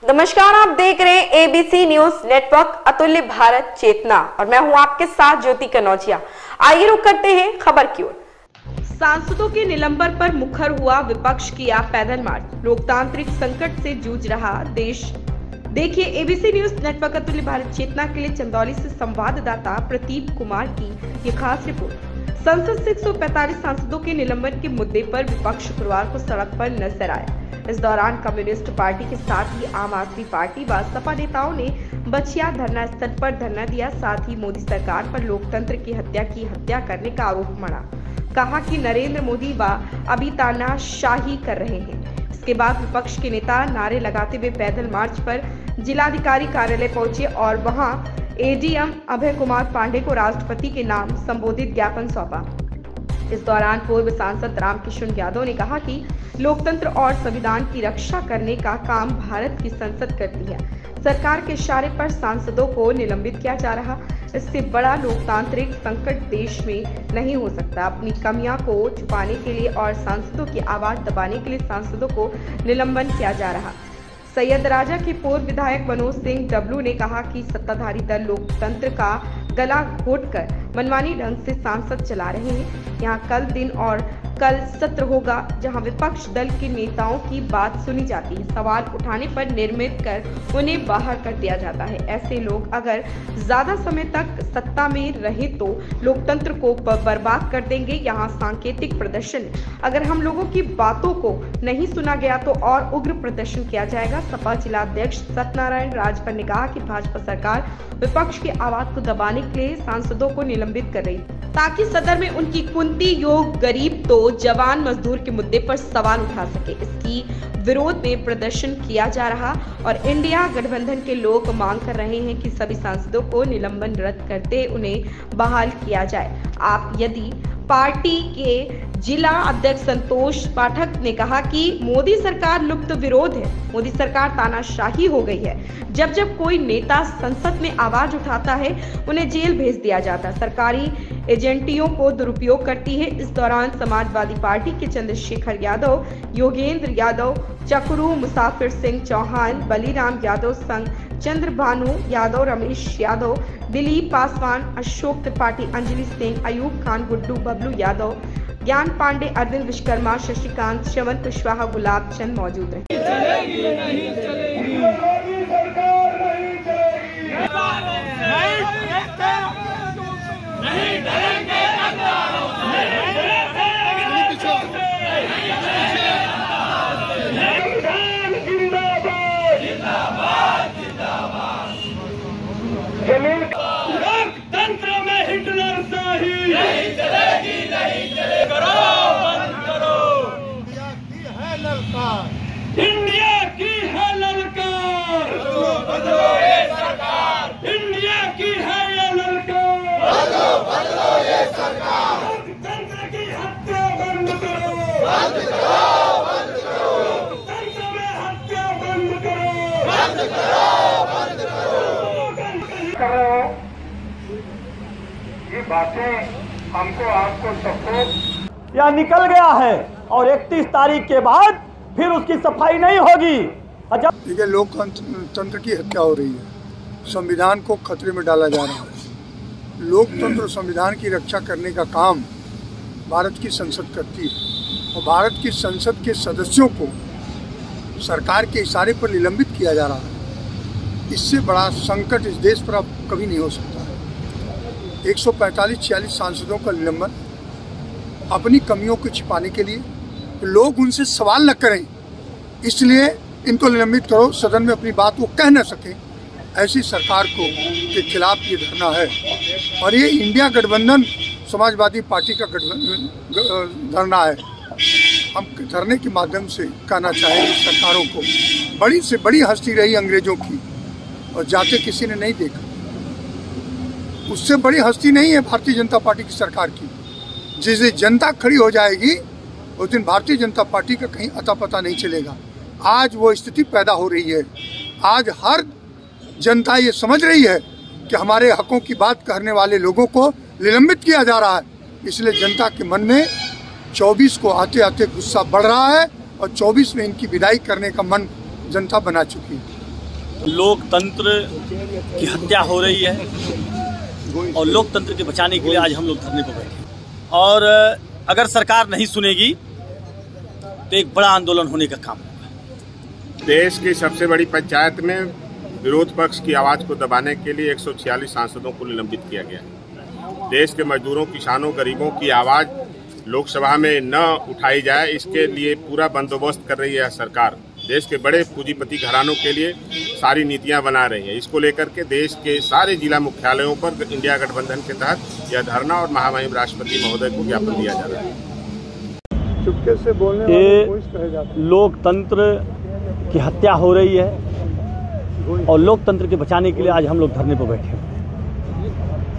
नमस्कार, आप देख रहे हैं एबीसी न्यूज नेटवर्क अतुल्य भारत चेतना और मैं हूं आपके साथ ज्योति कनौजिया। आइए रुक करते हैं खबर की ओर। सांसदों के निलंबन पर मुखर हुआ विपक्ष, किया पैदल मार्च। लोकतांत्रिक संकट से जूझ रहा देश। देखिए एबीसी न्यूज नेटवर्क अतुल्य भारत चेतना के लिए चंदौली से संवाददाता प्रदीप कुमार की ये खास रिपोर्ट। संसद से 145 सांसदों के निलंबन के मुद्दे पर विपक्ष शुक्रवार को सड़क पर नजर आया। इस दौरान कम्युनिस्ट पार्टी के साथ ही आम आदमी पार्टी व सपा नेताओं ने बछिया धरना स्थल पर धरना दिया। साथ ही मोदी सरकार पर लोकतंत्र की हत्या करने का आरोप मढ़ा। कहा कि नरेंद्र मोदी व अभी तानाशाही कर रहे हैं। इसके बाद विपक्ष के नेता नारे लगाते हुए पैदल मार्च पर जिलाधिकारी कार्यालय पहुंचे और वहां एडीएम अभय कुमार पांडे को राष्ट्रपति के नाम संबोधित ज्ञापन सौंपा। इस दौरान पूर्व सांसद रामकिशन यादव ने कहा कि लोकतंत्र और संविधान की रक्षा करने का काम भारत की संसद करती है। सरकार के इशारे पर सांसदों को निलंबित किया जा रहा। इससे बड़ा लोकतांत्रिक संकट देश में नहीं हो सकता। अपनी कमियां को छुपाने के लिए और सांसदों की आवाज दबाने के लिए सांसदों को निलंबन किया जा रहा। सैयद राजा के पूर्व विधायक मनोज सिंह डब्लू ने कहा कि सत्ताधारी दल लोकतंत्र का गला घोटकर मनमानी ढंग से सांसद चला रहे हैं। यहाँ कल सत्र होगा जहां विपक्ष दल के नेताओं की बात सुनी जाती है। सवाल उठाने पर निर्मित कर उन्हें बाहर कर दिया जाता है। ऐसे लोग अगर ज्यादा समय तक सत्ता में रहे तो लोकतंत्र को बर्बाद कर देंगे। यहाँ सांकेतिक प्रदर्शन, अगर हम लोगों की बातों को नहीं सुना गया तो और उग्र प्रदर्शन किया जाएगा। सपा जिलाध्यक्ष सत्यनारायण राजभर ने कहा कि भाजपा सरकार विपक्ष की आवाज को दबाने के लिए सांसदों को निलंबित कर रही ताकि सदन में उनकी कुंती योग गरीब तो जवान मजदूर के मुद्दे पर सवाल उठा सके। इसकी विरोध में प्रदर्शन किया जा रहा और इंडिया गठबंधन के लोग मांग कर रहे हैं कि सभी सांसदों को निलंबन रद्द करते उन्हें बहाल किया जाए। आप यदि पार्टी के जिला अध्यक्ष संतोष पाठक ने कहा कि मोदी सरकार लुप्त विरोध है। मोदी सरकार तानाशाही हो गई है। जब जब कोई नेता संसद में आवाज उठाता है उन्हें जेल भेज दिया जाता है। सरकारी एजेंटियों को दुरुपयोग करती है। इस दौरान समाजवादी पार्टी के चंद्रशेखर यादव, योगेंद्र यादव, चक्रू, मुसाफिर सिंह चौहान, बलीराम यादव संघ, चंद्रभानु यादव, रमेश यादव, दिलीप पासवान, अशोक त्रिपाठी, अंजलि सिंह, अयूब खान, गुड्डू, बबलू यादव, ज्ञान पांडे, अरविंद विश्वकर्मा, शशिकांत, श्रवण कुशवाहा, गुलाब चंद मौजूद रहे। लोकतंत्र में हिटलर शाही नहीं चलेगी, नहीं चलेगी। करो बंद करो। इंडिया की है ललकार। बदलो ये सरकार। इंडिया की है ये ललकार। बदलो ये सरकार। लोकतंत्र की हत्या बंद करो। बंद करो, बंद करो। लोकतंत्र में हत्या बंद करो। बंद करो, बंद करो। ये बातें हमको आपको सबको या निकल गया है और 31 तारीख के बाद फिर उसकी सफाई नहीं होगी। देखिए, लोकतंत्र की हत्या हो रही है। संविधान को खतरे में डाला जा रहा है। लोकतंत्र और संविधान की रक्षा करने का काम भारत की संसद करती है और भारत की संसद के सदस्यों को सरकार के इशारे पर निलंबित किया जा रहा है। इससे बड़ा संकट इस देश पर अब कभी नहीं हो सकता। 145-46 सांसदों का निलंबन अपनी कमियों को छिपाने के लिए, लोग उनसे सवाल न करें इसलिए इनको निलंबित करो, सदन में अपनी बात वो कह न सकें। ऐसी सरकार को के खिलाफ ये धरना है और ये इंडिया गठबंधन समाजवादी पार्टी का धरना है। हम धरने के माध्यम से कहना चाहेंगे सरकारों को, बड़ी से बड़ी हस्ती रही अंग्रेजों की और जाते किसी ने नहीं देखा। उससे बड़ी हस्ती नहीं है भारतीय जनता पार्टी की सरकार की। जिस दिन जनता खड़ी हो जाएगी उस दिन भारतीय जनता पार्टी का कहीं अता पता नहीं चलेगा। आज वो स्थिति पैदा हो रही है। आज हर जनता ये समझ रही है कि हमारे हकों की बात करने वाले लोगों को निलंबित किया जा रहा है। इसलिए जनता के मन में 24 को आते आते गुस्सा बढ़ रहा है और 24 में इनकी विदाई करने का मन जनता बना चुकी है। लोकतंत्र की हत्या हो रही है और लोकतंत्र के बचाने के लिए आज हम लोग धरने पर बैठे और अगर सरकार नहीं सुनेगी तो एक बड़ा आंदोलन होने का काम होगा। देश की सबसे बड़ी पंचायत में विरोध पक्ष की आवाज को दबाने के लिए 146 सांसदों को निलंबित किया गया। देश के मजदूरों, किसानों, गरीबों की आवाज लोकसभा में न उठाई जाए, इसके लिए पूरा बंदोबस्त कर रही है सरकार। देश के बड़े पूंजीपति घरानों के लिए सारी नीतियां बना रही है। इसको लेकर के देश के सारे जिला मुख्यालयों पर इंडिया गठबंधन के तहत यह धरना और महामहिम राष्ट्रपति महोदय को ज्ञापन दिया जा रहा है। चुपके से बोलने वाले को कहा जाता है। लोकतंत्र की हत्या हो रही है और लोकतंत्र के बचाने के लिए आज हम लोग धरने पर बैठे हैं।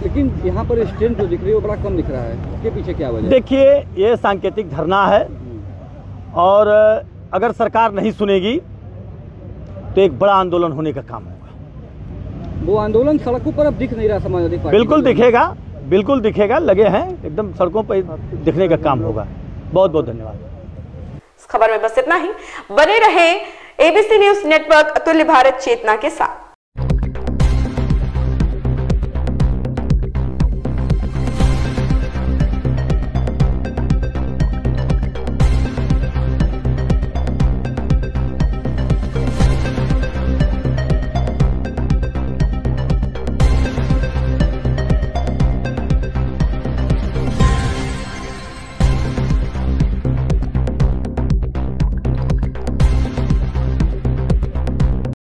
लेकिन यहाँ पर स्टैंड जो दिख रही है वो बड़ा कम दिख रहा है, उसके पीछे क्या वजह? देखिए, ये सांकेतिक धरना है और अगर सरकार नहीं सुनेगी तो एक बड़ा आंदोलन होने का काम होगा। वो आंदोलन सड़कों पर अब दिख नहीं रहा समाजवादी पार्टी। बिल्कुल दिखेगा, लगे हैं एकदम सड़कों पर दिखने का काम होगा। बहुत बहुत धन्यवाद। इस खबर में बस इतना ही। बने रहे एबीसी न्यूज नेटवर्क अतुल्य भारत चेतना के साथ।